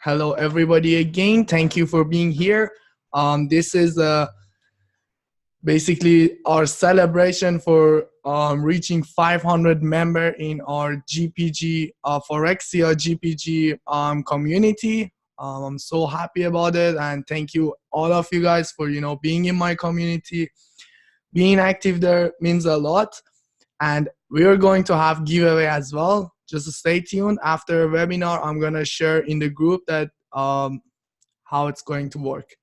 Hello, everybody, again. Thank you for being here. This is basically our celebration for reaching 500 member in our GPG Forexia GPG community. I'm so happy about it, and thank you all of you guys for being in my community. Being active there means a lot, and we are going to have giveaway as well. Just stay tuned. After a webinar, I'm gonna share in the group that how it's going to work.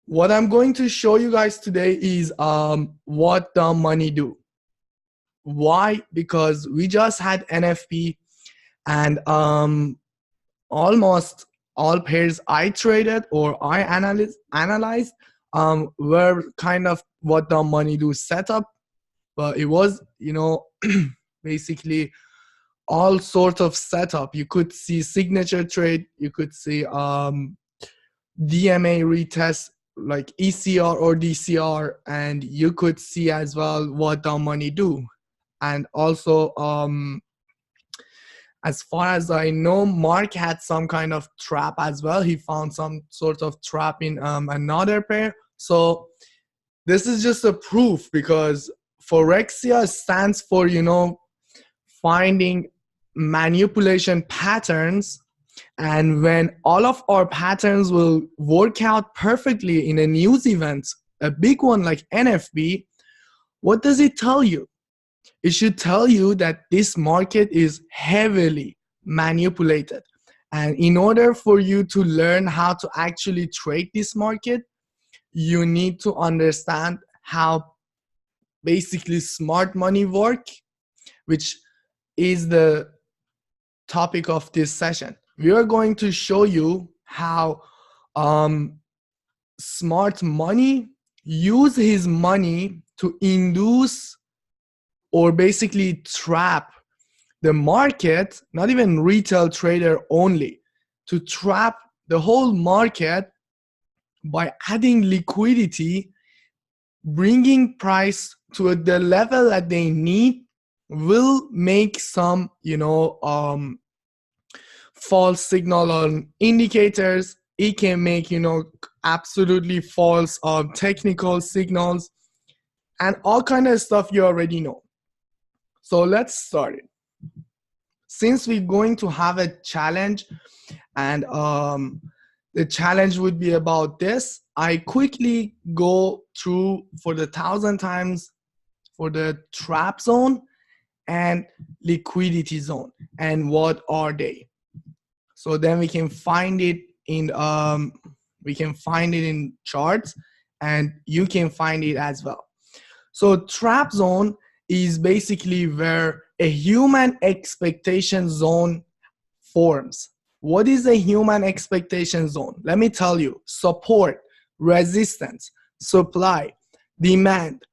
What I'm going to show you guys today is what the money do. Why? Because we just had NFP, and almost all pairs I traded or I analyzed were kind of what the money do setup, but it was basically all sort of setup. You could see signature trade, you could see DMA retest like ECR or DCR, and you could see as well what the money do. And also as far as I know, Mark had some kind of trap as well. He found some sort of trap in another pair. So this is just a proof, because Forexia stands for finding manipulation patterns, and when all of our patterns will work out perfectly in a news event, a big one like NFB, what does it tell you? It should tell you that this market is heavily manipulated, and in order for you to learn how to actually trade this market, you need to understand how basically smart money work, which is the topic of this session. We are going to show you how smart money use his money to induce or basically trap the market, not even retail trader only, to trap the whole market by adding liquidity, bringing price to the level that they need, will make some false signal on indicators. It can make absolutely false technical signals and all kind of stuff you already know. So let's start it. Since we're going to have a challenge, and the challenge would be about this, I quickly go through for the 1,000 times for the trap zone and liquidity zone and what are they. So then we can find it in charts, and you can find it as well. So trap zone is basically where a human expectation zone forms. What is a human expectation zone? Let me tell you: support, resistance, supply, demand.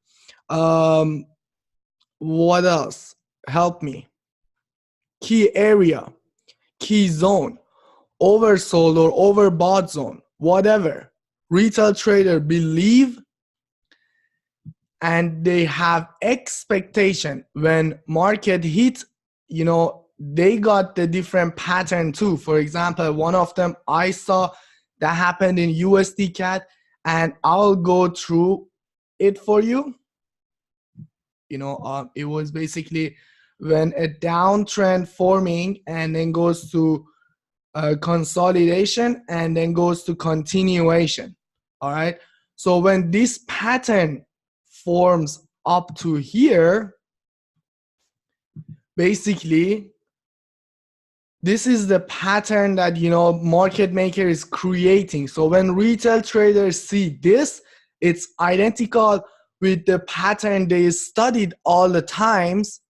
What else? Help me. Key area, key zone, oversold or overbought zone, whatever. Retail trader believe and they have expectation when market hit, they got the different pattern too. For example, one of them I saw that happened in USD CAD, and I'll go through it for you. It was basically when a downtrend forming and then goes to consolidation and then goes to continuation. All right. So when this pattern forms up to here, basically this is the pattern that market maker is creating. So when retail traders see this, it's identical with the pattern they studied all the times,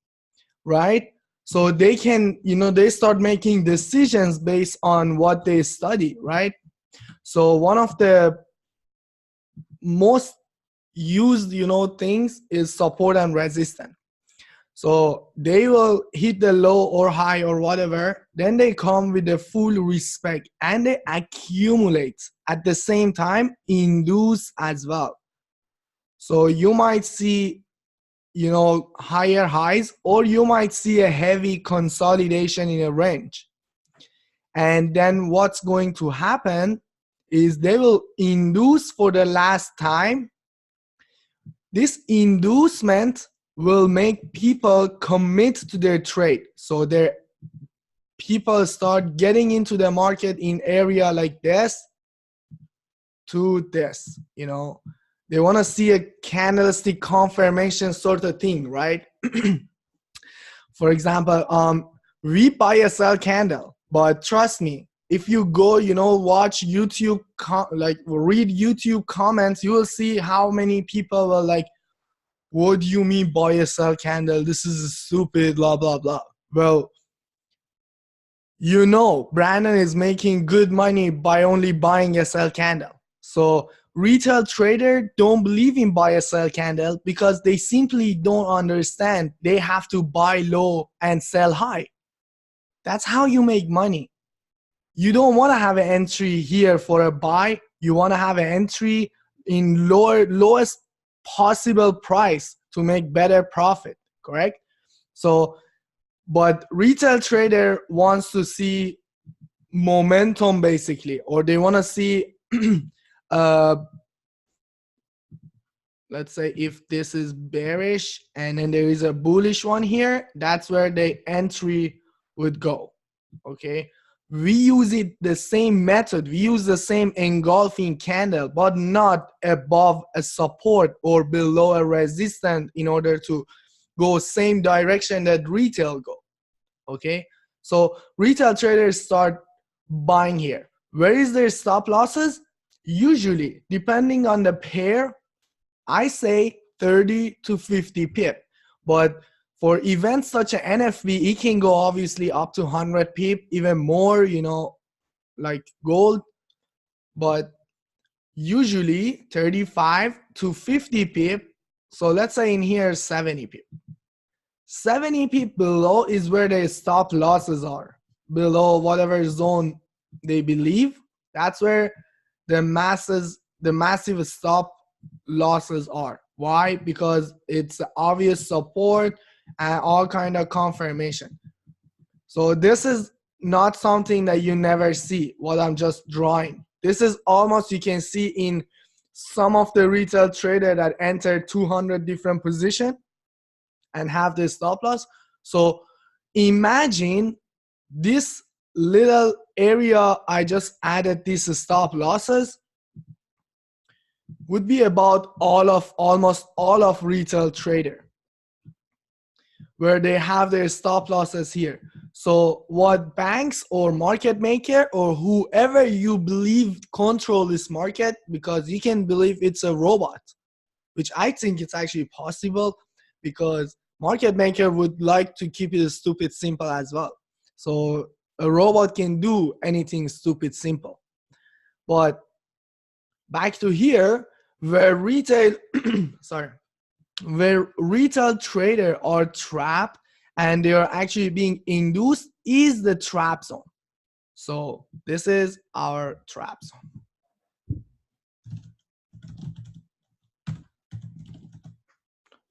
right? So they can, they start making decisions based on what they study, right? So one of the most used, things is support and resistance. So they will hit the low or high or whatever, then they come with the full respect and they accumulate at the same time, induce as well. So you might see higher highs, or you might see a heavy consolidation in a range. And then what's going to happen is they will induce for the last time. This inducement will make people commit to their trade. So their people start getting into the market in area like this to this, you know. They want to see a candlestick confirmation sort of thing, right? For example, we buy a sell candle, but trust me, if you go, you know, watch YouTube, like read YouTube comments, you will see how many people will like, what do you mean buy a sell candle? This is stupid, blah, blah, blah. Well, you know, Brandon is making good money by only buying a sell candle. So retail trader don't believe in buy a sell candle because they simply don't understand they have to buy low and sell high. That's how you make money. You don't want to have an entry here for a buy. You want to have an entry in lowest possible price to make better profit, correct? So, but retail trader wants to see momentum basically, or they want to see let's say if this is bearish and then there is a bullish one here, that's where the entry would go. Okay, we use it the same method, we use the same engulfing candle, but not above a support or below a resistance in order to go same direction that retail go. Okay, so retail traders start buying here. Where is their stop losses? Usually, depending on the pair, I say 30 to 50 pip. But for events such as NFV, it can go obviously up to 100 pip, even more, you know, like gold. But usually 35 to 50 pip. So let's say in here 70 pip. 70 pip below is where the stop losses are. Below whatever zone they believe, that's where the massive stop losses are. Why? Because it's obvious support and all kind of confirmation. So this is not something that you never see, what I'm just drawing. This is almost, you can see in some of the retail trader that enter 200 different position and have the stop loss. So imagine this little area I just added these stop losses would be about almost all of retail trader, where they have their stop losses here. So what banks or market maker or whoever you believe control this market, because you can believe it's a robot, which I think it's actually possible, because market maker would like to keep it stupid simple as well. So a robot can do anything stupid simple. But back to here, where retail where retail traders are trapped and they are actually being induced is the trap zone. So this is our trap zone.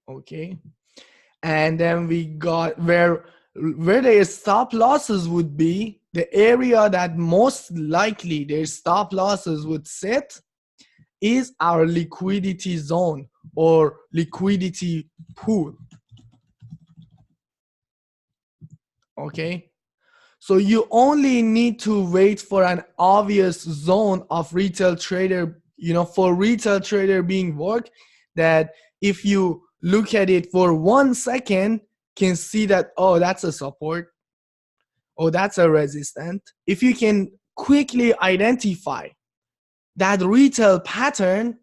Okay, and then we got where their stop losses would be, the area that most likely their stop losses would sit is our liquidity zone or liquidity pool. Okay, so you only need to wait for an obvious zone of retail trader, you know, for retail trader being work, that if you look at it for 1 second, can see that, oh, that's a support, oh, that's a resistance. If you can quickly identify that retail pattern,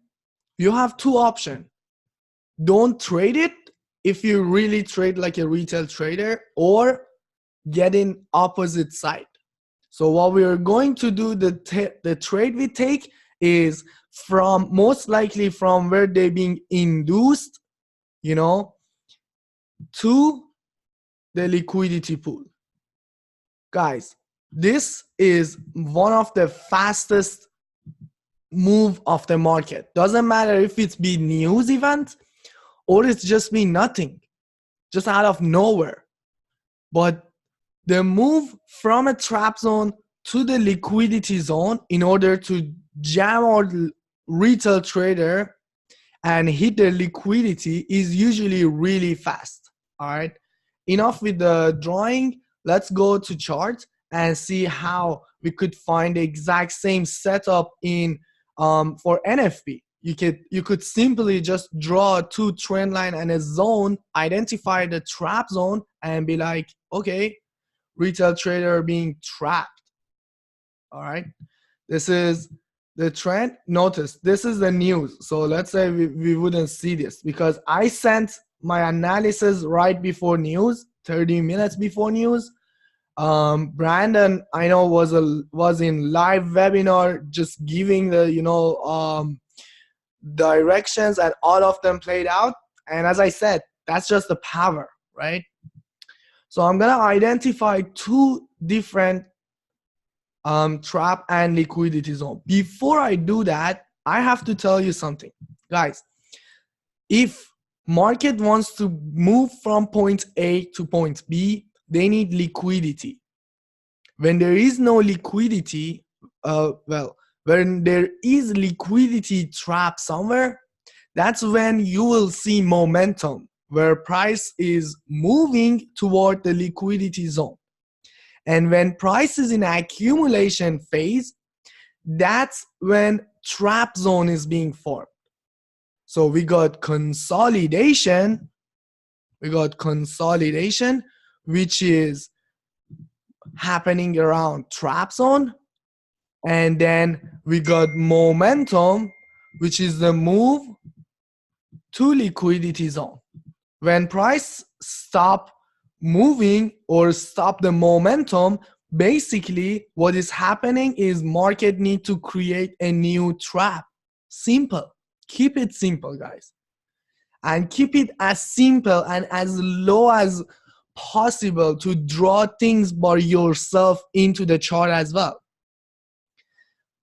you have two options. Don't trade it if you really trade like a retail trader, or get in opposite side. So what we are going to do, the trade we take is from most likely from where they're being induced, you know, to the liquidity pool. Guys, this is one of the fastest move of the market. Doesn't matter if it's been news event or it's just been nothing, just out of nowhere. But the move from a trap zone to the liquidity zone in order to jam our retail trader and hit the liquidity is usually really fast. All right, enough with the drawing. Let's go to chart and see how we could find the exact same setup in for NFP. You could simply just draw two trend line and a zone, identify the trap zone, and be like, okay, retail trader being trapped. All right, this is the trend. Notice this is the news. So let's say we wouldn't see this because I sent my analysis right before news, 30 minutes before news. Brandon, I know, was in live webinar just giving the directions, and all of them played out. And as I said, that's just the power, right? So I'm gonna identify two different trap and liquidity zone. Before I do that, I have to tell you something, guys. If market wants to move from point A to point B, they need liquidity. When there is no liquidity, when there is liquidity trap somewhere, that's when you will see momentum where price is moving toward the liquidity zone. And when price is in accumulation phase, that's when trap zone is being formed. So we got consolidation, which is happening around trap zone. And then we got momentum, which is the move to liquidity zone. When price stop moving or stop the momentum, basically what is happening is market need to create a new trap. Simple. Keep it simple, guys, and keep it as simple and as low as possible to draw things by yourself into the chart as well.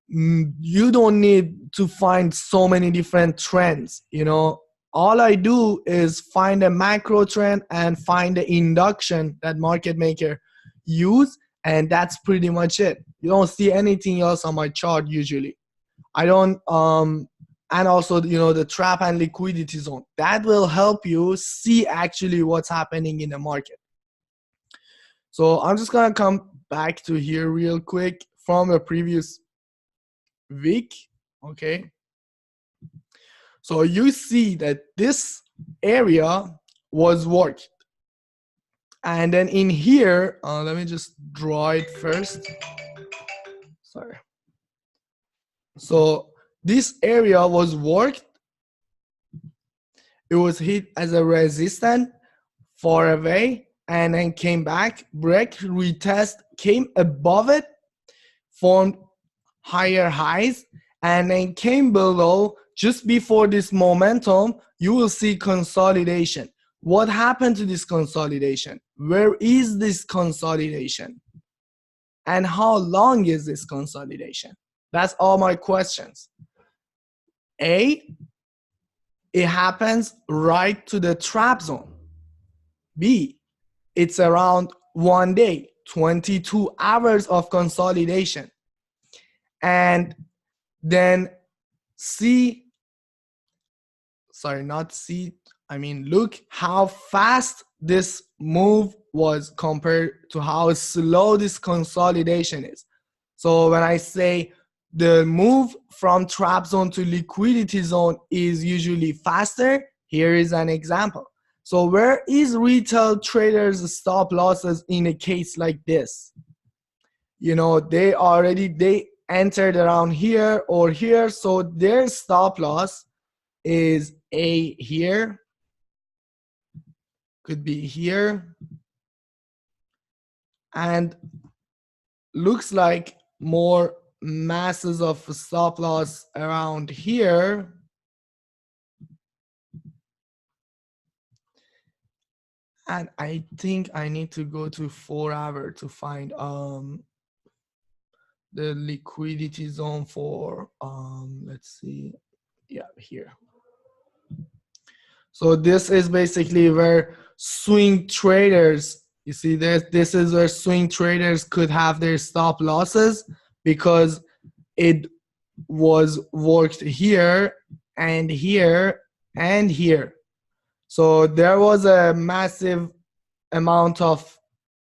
You don't need to find so many different trends. All I do is find a macro trend and find the induction that market maker use, and that's pretty much it. You don't see anything else on my chart usually. I don't and also the trap and liquidity zone that will help you see actually what's happening in the market. So I'm just gonna come back to here real quick from the previous week. Okay, so you see that this area was worked, and then in here, let me just draw it first. Sorry. So this area was worked. It was hit as a resistance far away, and then came back, break, retest, came above it, formed higher highs, and then came below. Just before this momentum, you will see consolidation. What happened to this consolidation? Where is this consolidation? And how long is this consolidation? That's all my questions. A, it happens right to the trap zone. B, it's around 1 day, 22 hours of consolidation. And then C, sorry, not C, I mean, look how fast this move was compared to how slow this consolidation is. So when I say the move from trap zone to liquidity zone is usually faster, here is an example. So where is retail traders stop losses in a case like this? They entered around here or here, so their stop loss is A here, could be here, and looks like more masses of stop loss around here. And I think I need to go to 4 hour to find the liquidity zone for let's see, yeah, here. So this is basically where swing traders You see, this is where swing traders could have their stop losses because it was worked here and here and here. So there was a massive amount of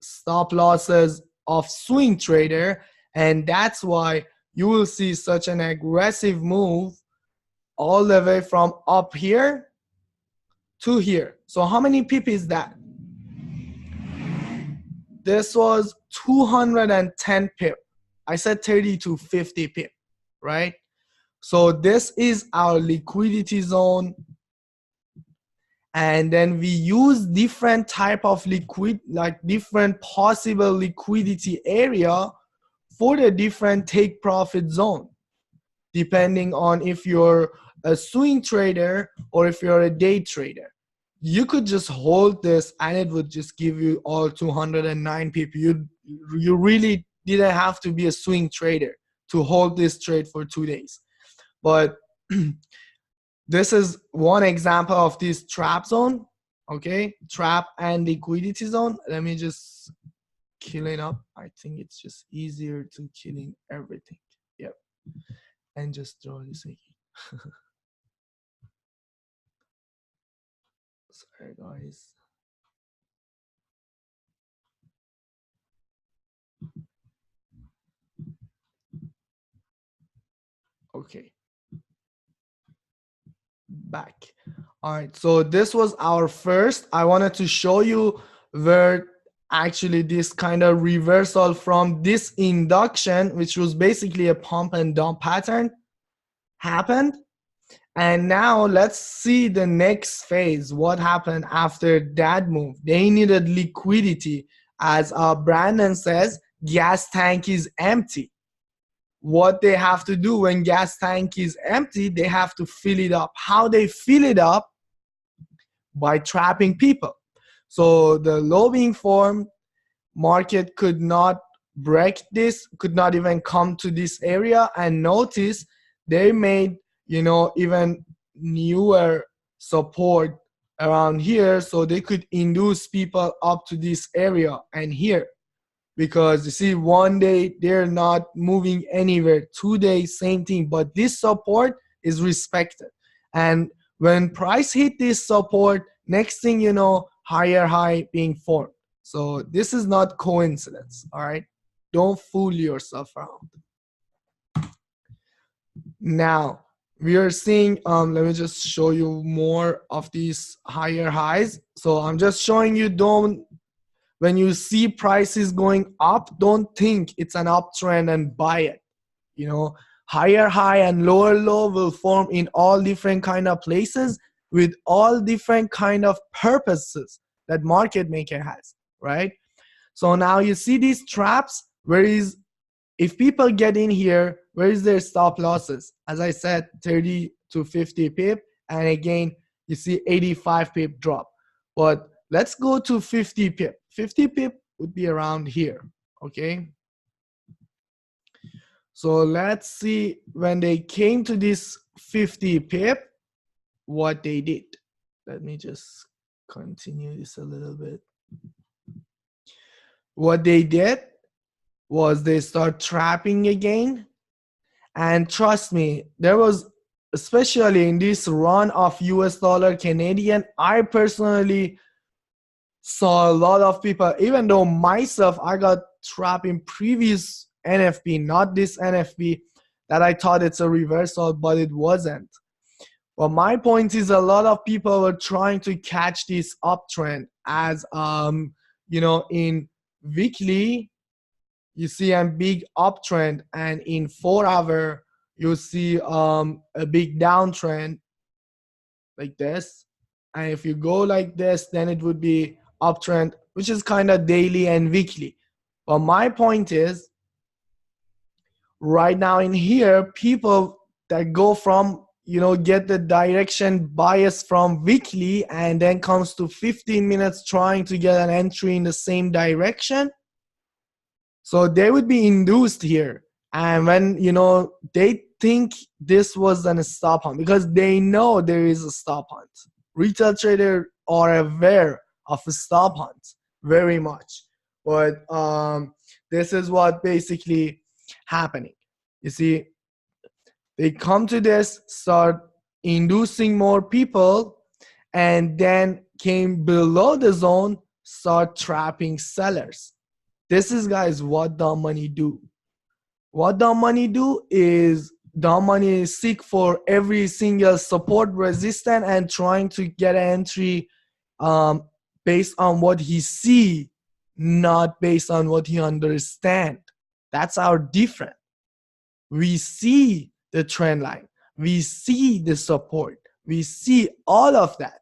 stop losses of swing trader, and that's why you will see such an aggressive move all the way from up here to here. So how many pip is that? This was 210 pip. I said 30 to 50 pip, right? So this is our liquidity zone. And then we use different type of different possible liquidity area for the different take profit zone, depending on if you're a swing trader or if you're a day trader. You could just hold this and it would just give you all 209 pip. You really didn't have to be a swing trader to hold this trade for 2 days. But this is one example of this trap zone, okay? Trap and liquidity zone. Let me just kill it up. I think it's just easier to killing everything. Yep. And just throw this again. Sorry, guys. Okay. Back. All right, so this was our first. I wanted to show you where actually this kind of reversal from this induction, which was basically a pump and dump pattern, happened. And now let's see the next phase. What happened after that move? They needed liquidity. As Brandon says, gas tank is empty. What they have to do when gas tank is empty, they have to fill it up. How they fill it up? By trapping people. So the lobbying form market could not break this, could not even come to this area. And notice they made, you know, even newer support around here so they could induce people up to this area and here. Because you see, 1 day they're not moving anywhere, 2 days same thing, but this support is respected. And when price hit this support, next thing you know, higher high being formed. So this is not coincidence. All right, don't fool yourself around. Now we are seeing let me just show you more of these higher highs. So I'm just showing you, don't, when you see prices going up, don't think it's an uptrend and buy it. You know, higher high and lower low will form in all different kind of places with all different kind of purposes that market maker has, right? So now you see these traps. Where is, if people get in here, where is their stop losses? As I said, 30 to 50 pip, and again you see 85 pip drop. But let's go to 50 pip. 50 pip would be around here, okay? So let's see when they came to this 50 pip, what they did. Let me just continue this a little bit. What they did was they start trapping again. And trust me, there was, especially in this run of US dollar Canadian, I personally saw a lot of people, even though myself, I got trapped in previous NFP, not this NFP, that I thought it's a reversal, but it wasn't. But my point is, a lot of people were trying to catch this uptrend as, you know, in weekly, you see a big uptrend, and in 4 hour, you see a big downtrend like this. And if you go like this, then it would be uptrend, which is kind of daily and weekly. But my point is, right now in here, people that go from, you know, get the direction bias from weekly and then comes to 15 minutes trying to get an entry in the same direction. So they would be induced here. And when, you know, they think this was a stop hunt because they know there is a stop hunt. Retail traders are aware of a stop hunt. very much. But this is what basically happening. You see, they come to this, start inducing more people, and then came below the zone, start trapping sellers. This is, guys, what dumb money do. What dumb money do is dumb money seek for every single support resistance and trying to get an entry um, based on what he see, not based on what he understand. That's our difference. We see the trend line, we see the support, we see all of that,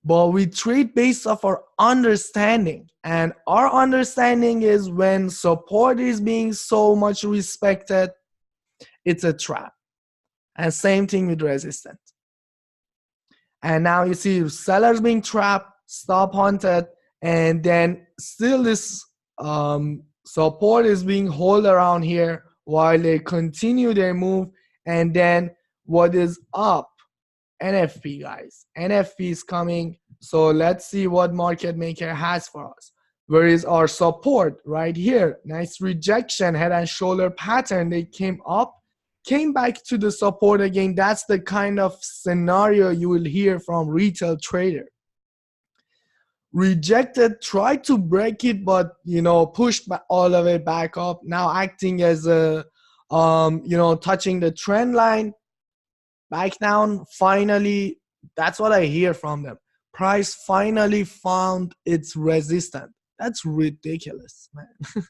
but we trade based off our understanding, and our understanding is when support is being so much respected, it's a trap. And same thing with resistance. And now you see sellers being trapped, stop hunted, and then still this support is being held around here while they continue their move. And then what is up? NFP, guys. NFP is coming. So let's see what market maker has for us. Where is our support? Right here. Nice rejection, head and shoulder pattern. They came up, came back to the support again. That's the kind of scenario you will hear from retail trader. Rejected, tried to break it, but pushed all the way back up. Now acting as a touching the trend line, back down. Finally, that's what I hear from them. Price finally found its resistance. That's ridiculous, man.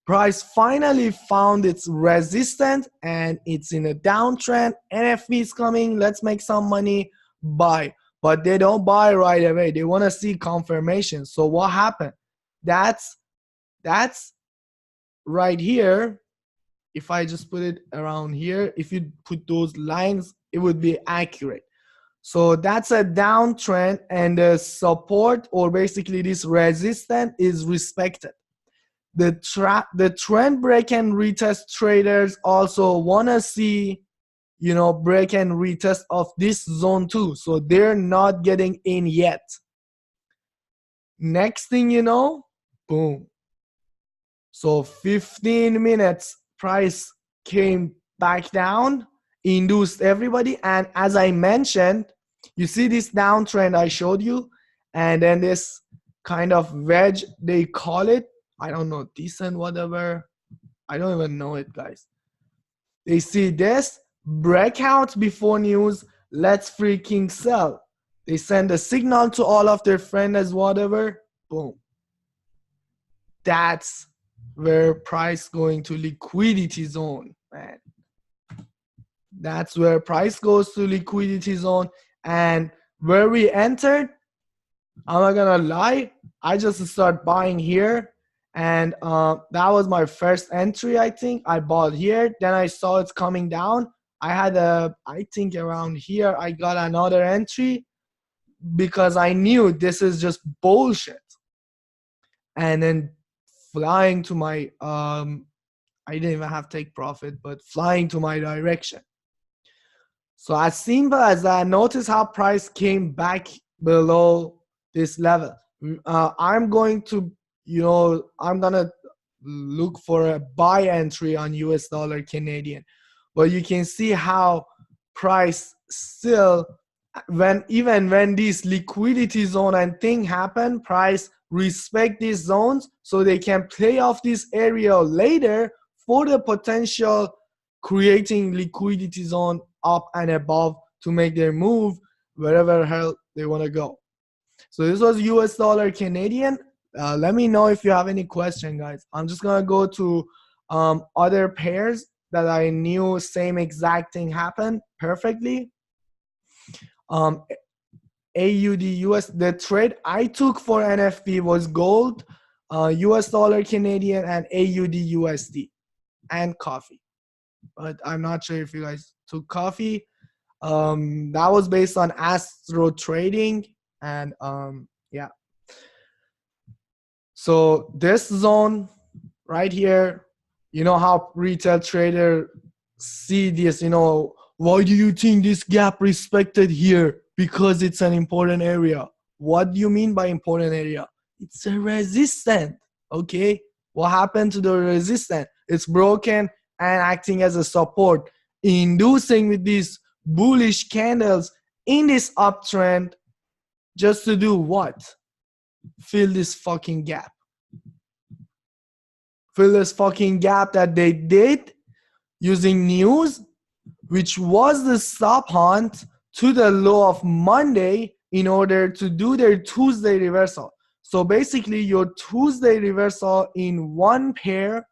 Price finally found its resistance and it's in a downtrend. NFP is coming. Let's make some money. Buy. But they don't buy right away. They want to see confirmation. So what happened? That's right here. If I just put it around here, if you put those lines, it would be accurate. So that's a downtrend, and the support, or basically this resistance, is respected. The trend break and retest traders also want to see break and retest of this zone too. So they're not getting in yet. Next thing you know, boom. So 15 minutes, price came back down, induced everybody. And as I mentioned, you see this downtrend I showed you, and then this kind of wedge, they call it, I don't know, decent, whatever. I don't even know it, guys. They see this breakout before news, let's freaking sell. They send a signal to all of their friends, whatever, boom. That's where price going to liquidity zone, man. That's where price goes to liquidity zone. And where we entered, I'm not gonna lie, I just start buying here. And that was my first entry. I think I bought here, then I saw it's coming down. I had I think around here I got another entry because I knew this is just bullshit. And then flying to my I didn't even have take profit, but flying to my direction. So as simple as that, notice how price came back below this level. I'm going to I'm gonna look for a buy entry on US dollar Canadian, but you can see how price still, even when this liquidity zone and thing happen, price respect these zones so they can play off this area later for the potential creating liquidity zone up and above to make their move wherever hell they want to go. So this was US dollar Canadian. Let me know if you have any question, guys. I'm just gonna go to other pairs that I knew same exact thing happened perfectly. AUD US, the trade I took for NFP was gold, US dollar Canadian, and AUD USD, and coffee. But I'm not sure if you guys took coffee. That was based on Astro Trading, and yeah. So this zone right here, how retail trader see this, why do you think this gap respected here? Because it's an important area. What do you mean by important area? It's a resistance. Okay, what happened to the resistance? It's broken and acting as a support, inducing with these bullish candles in this uptrend, just to do what? Fill this fucking gap. Fill this fucking gap that they did using news, which was the stop hunt to the low of Monday in order to do their Tuesday reversal. So basically your Tuesday reversal in one pair,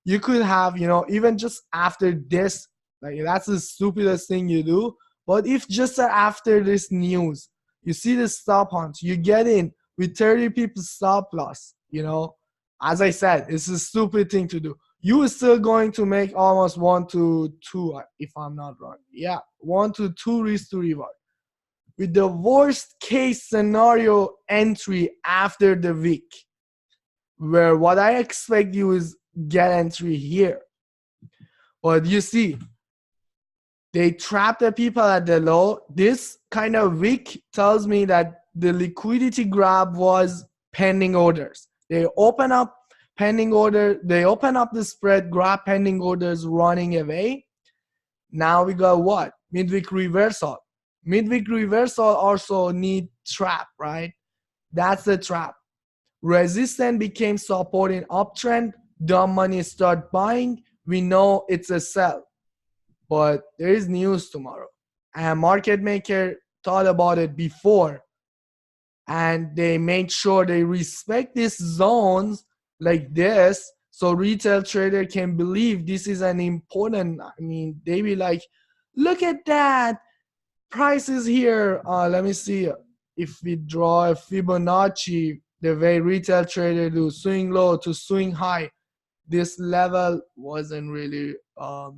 you could have, even just after this, like that's the stupidest thing you do. But if just after this news, you see the stop hunt, you get in with 30 people stop loss, as I said, it's a stupid thing to do. You are still going to make almost 1 to 2, if I'm not wrong. Yeah, 1 to 2 risk to reward. With the worst case scenario entry after the week, where what I expect you is get entry here. But you see, they trap the people at the low. This kind of week tells me that the liquidity grab was pending orders. They open up pending order. They open up the spread, grab pending orders, running away. Now we got what? Midweek reversal. Midweek reversal also need trap, right? That's the trap. Resistance became support in uptrend. Dumb money start buying. We know it's a sell. But there is news tomorrow. And market maker thought about it before. And they made sure they respect these zones like this, so retail trader can believe this is an important, they be like, look at that, price is here. Let me see if we draw a Fibonacci, the way retail trader do, swing low to swing high. This level wasn't really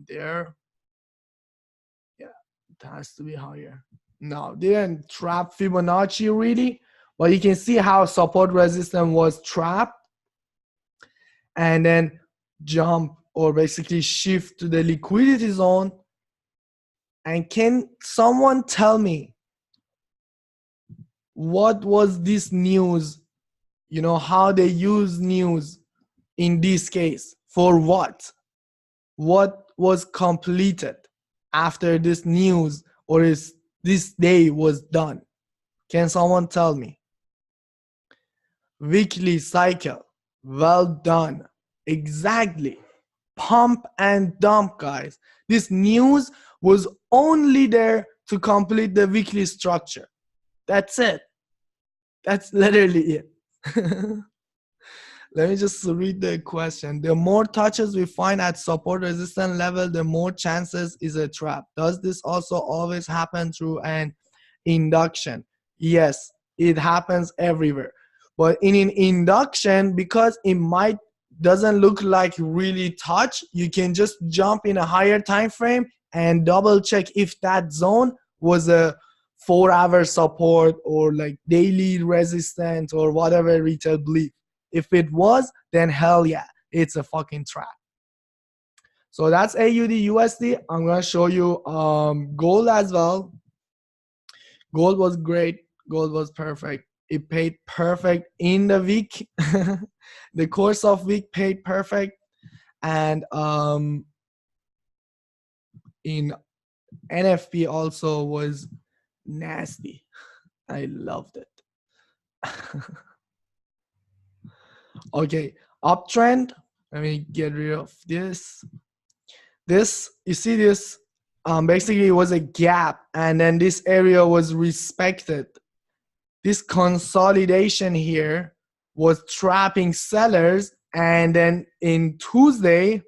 there. Yeah, it has to be higher. No, didn't trap Fibonacci really, but you can see how support resistance was trapped and then jump or basically shift to the liquidity zone. And can someone tell me what was this news, how they use news in this case, for what was completed after this news, or is this day was done? Can someone tell me? Weekly cycle, well done, exactly. Pump and dump, guys. This news was only there to complete the weekly structure. That's it. That's literally it. Let me just read the question. The more touches we find at support resistance level, the more chances is a trap. Does this also always happen through an induction? Yes, it happens everywhere. But in an induction, because it doesn't look like really touch, you can just jump in a higher time frame and double check if that zone was a 4-hour support or like daily resistance or whatever retail believe. If it was, then hell yeah, it's a fucking trap. So that's AUD USD. I'm gonna show you gold as well. Gold was great. Gold was perfect. It paid perfect in the week. The course of week paid perfect. And in NFP also was nasty. I loved it. Okay, uptrend. Let me get rid of this. This, you see this, basically it was a gap, and then this area was respected. This consolidation here was trapping sellers, and then in Tuesday,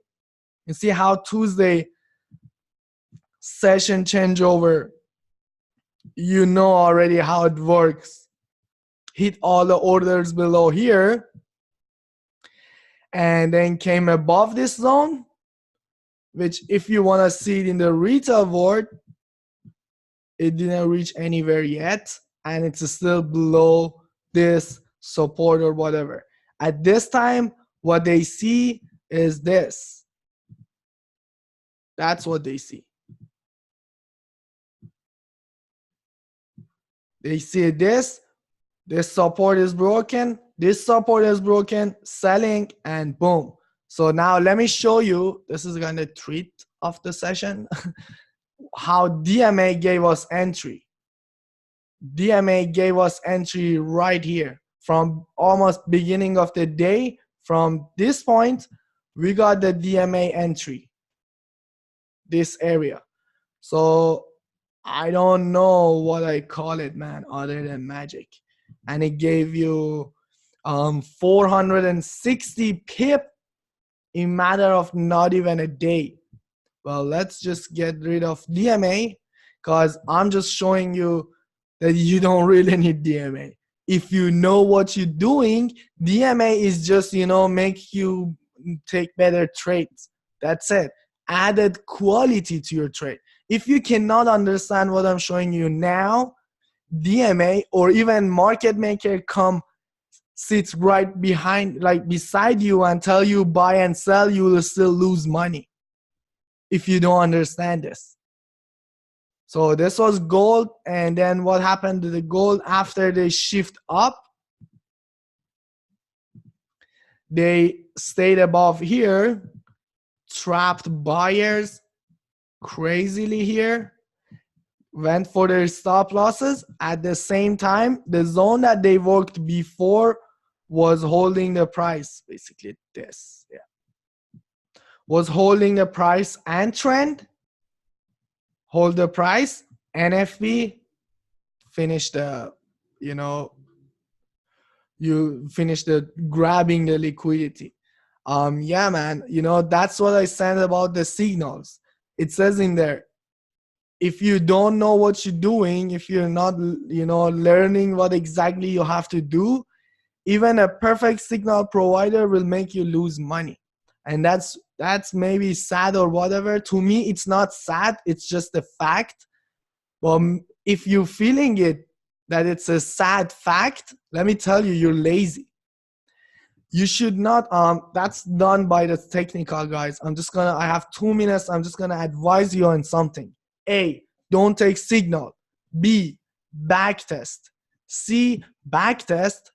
you see how Tuesday session changeover, you know already how it works. Hit all the orders below here, and then came above this zone, which if you want to see it in the retail world, it didn't reach anywhere yet, and it's still below this support or whatever. At this time, what they see is this. That's what they see. They see this support is broken, This support is broken, selling, and boom. So now let me show you, this is kind of treat of the session, how DMA gave us entry. DMA gave us entry right here from almost beginning of the day. From this point, we got the DMA entry, this area. So I don't know what I call it, man, other than magic. And it gave you 460 pip in matter of not even a day. Well, let's just get rid of DMA because I'm just showing you that you don't really need DMA. If you know what you're doing, DMA is just, make you take better trades. That's it. Added quality to your trade. If you cannot understand what I'm showing you now, DMA or even market maker sits right behind, like beside you, and tell you buy and sell, you will still lose money if you don't understand this. So this was gold, and then what happened to the gold after they shift up? They stayed above here, trapped buyers crazily here, went for their stop losses. At the same time, the zone that they worked before was holding the price, basically this, was holding the price and trend, hold the price, NFB, finish the, you finish the grabbing the liquidity. Yeah, man, that's what I said about the signals. It says in there, if you don't know what you're doing, if you're not, learning what exactly you have to do, even a perfect signal provider will make you lose money. And that's maybe sad or whatever. To me, it's not sad. It's just a fact. Well, if you're feeling it, that it's a sad fact, let me tell you, you're lazy. You should not, that's done by the technical guys. I have 2 minutes. I'm just gonna advise you on something. A, don't take signal. B, backtest. C, backtest.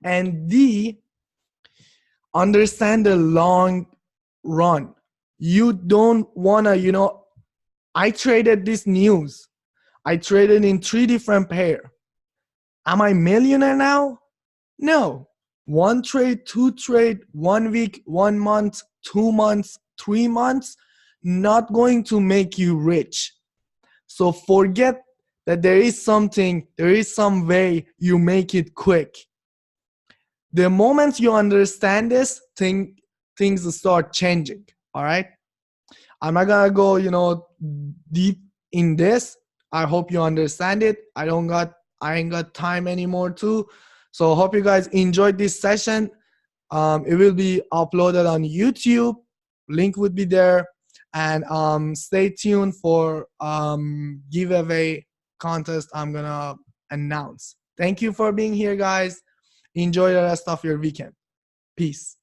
And D, understand the long run. You don't wanna, I traded this news. I traded in 3 different pair. Am I millionaire now? No. 1 trade, 2 trade, 1 week, 1 month, 2 months, 3 months, not going to make you rich. So forget that there is some way you make it quick. The moment you understand this, things start changing. All right. I'm not gonna go, deep in this. I hope you understand it. I ain't got time anymore too. So hope you guys enjoyed this session. It will be uploaded on YouTube. Link would be there. And stay tuned for giveaway contest I'm gonna announce. Thank you for being here, guys. Enjoy the rest of your weekend. Peace.